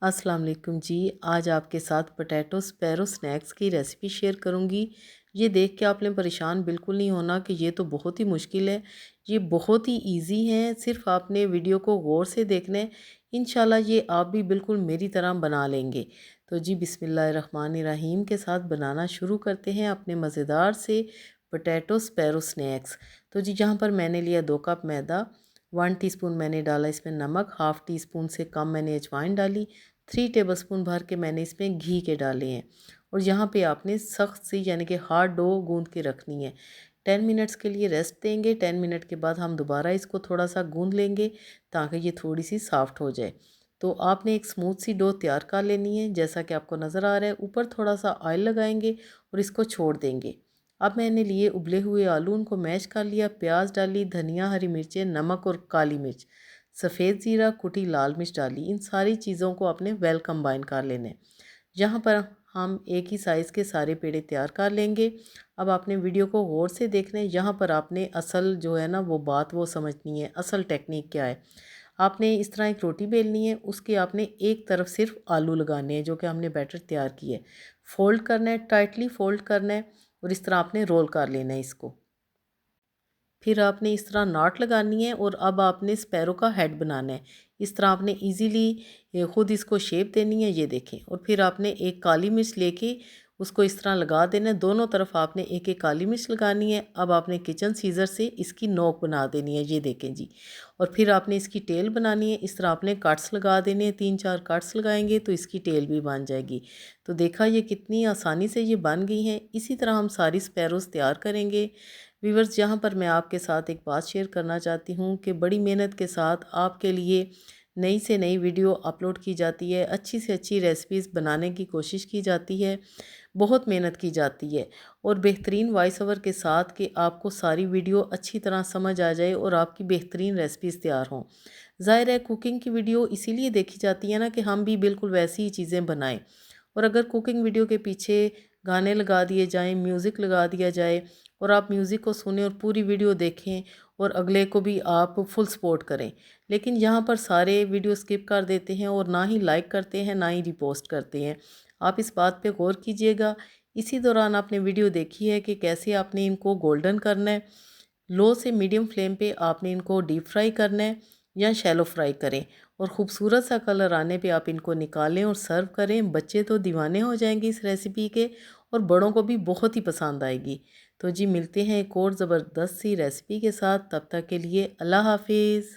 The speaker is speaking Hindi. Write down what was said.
अस्सलाम वालेकुम जी। आज आपके साथ पोटैटो स्पैरो स्नैक्स की रेसिपी शेयर करूंगी। ये देख के आपने परेशान बिल्कुल नहीं होना कि ये तो बहुत ही मुश्किल है। ये बहुत ही इजी है, सिर्फ आपने वीडियो को गौर से देखना है। इंशाल्लाह ये आप भी बिल्कुल मेरी तरह बना लेंगे। तो जी बिस्मिल्लाहिर्रहमानिर्रहीम के साथ बनाना शुरू करते हैं अपने मज़ेदार से पोटैटो स्पैरो स्नैक्स। तो जी यहाँ पर मैंने लिया 2 कप मैदा, 1 टीस्पून मैंने डाला इसमें नमक, हाफ़ टी स्पून से कम मैंने अजवाइन डाली, 3 टेबलस्पून भर के मैंने इसमें घी के डाले हैं। और यहाँ पे आपने सख्त सी यानी कि हार्ड डो गूंद के रखनी है। 10 मिनट्स के लिए रेस्ट देंगे। 10 मिनट के बाद हम दोबारा इसको थोड़ा सा गूंद लेंगे ताकि ये थोड़ी सी सॉफ्ट हो जाए। तो आपने एक स्मूथ सी डो तैयार कर लेनी है जैसा कि आपको नज़र आ रहा है। ऊपर थोड़ा सा ऑयल लगाएंगे और इसको छोड़ देंगे। अब मैंने लिए उबले हुए आलू, उनको मैश कर लिया, प्याज डाली, धनिया, हरी मिर्चें, नमक और काली मिर्च, सफ़ेद ज़ीरा, कुटी लाल मिर्च डाली। इन सारी चीज़ों को आपने वेल कंबाइन कर लेना है। यहाँ पर हम एक ही साइज़ के सारे पेड़े तैयार कर लेंगे। अब आपने वीडियो को गौर से देखना है। यहाँ पर आपने असल जो है ना वो बात वो समझनी है, असल टेक्निक क्या है। आपने इस तरह एक रोटी बेलनी है, उसके आपने एक तरफ सिर्फ आलू लगाने हैं जो कि हमने बैटर तैयार किया है। फ़ोल्ड करना है, टाइटली फ़ोल्ड करना है और इस तरह आपने रोल कर लेना है इसको। फिर आपने इस तरह नाट लगानी है और अब आपने स्पैरो का हेड बनाना है। इस तरह आपने इजीली ख़ुद इसको शेप देनी है, ये देखें। और फिर आपने एक काली मिर्च लेके उसको इस तरह लगा देना है। दोनों तरफ आपने एक एक काली मिर्च लगानी है। अब आपने किचन सीज़र से इसकी नोक बना देनी है, ये देखें जी। और फिर आपने इसकी टेल बनानी है। इस तरह आपने कट्स लगा देने हैं, 3-4 कट्स लगाएंगे तो इसकी टेल भी बन जाएगी। तो देखा ये कितनी आसानी से ये बन गई हैं। इसी तरह हम सारी स्पैरोज़ तैयार करेंगे। व्यूवर्स, यहाँ पर मैं आपके साथ एक बात शेयर करना चाहती हूँ कि बड़ी मेहनत के साथ आपके लिए नई से नई वीडियो अपलोड की जाती है, अच्छी से अच्छी रेसिपीज़ बनाने की कोशिश की जाती है, बहुत मेहनत की जाती है और बेहतरीन वॉइस ओवर के साथ कि आपको सारी वीडियो अच्छी तरह समझ आ जाए और आपकी बेहतरीन रेसिपीज़ तैयार हों। ज़ाहिर है कुकिंग की वीडियो इसीलिए देखी जाती है ना कि हम भी बिल्कुल वैसी ही चीज़ें बनाएं। और अगर कुकिंग वीडियो के पीछे गाने लगा दिए जाएं, म्यूज़िक लगा दिया जाए और आप म्यूज़िक को सुने और पूरी वीडियो देखें और अगले को भी आप फुल सपोर्ट करें, लेकिन यहाँ पर सारे वीडियो स्किप कर देते हैं और ना ही लाइक करते हैं ना ही रिपोस्ट करते हैं। आप इस बात पे गौर कीजिएगा। इसी दौरान आपने वीडियो देखी है कि कैसे आपने इनको गोल्डन करना है। लो से मीडियम फ्लेम पे आपने इनको डीप फ्राई करना है या शैलो फ्राई करें और ख़ूबसूरत सा कलर आने पे आप इनको निकालें और सर्व करें। बच्चे तो दीवाने हो जाएंगे इस रेसिपी के और बड़ों को भी बहुत ही पसंद आएगी। तो जी मिलते हैं एक और ज़बरदस्त सी रेसिपी के साथ, तब तक के लिए अल्लाह हाफिज़।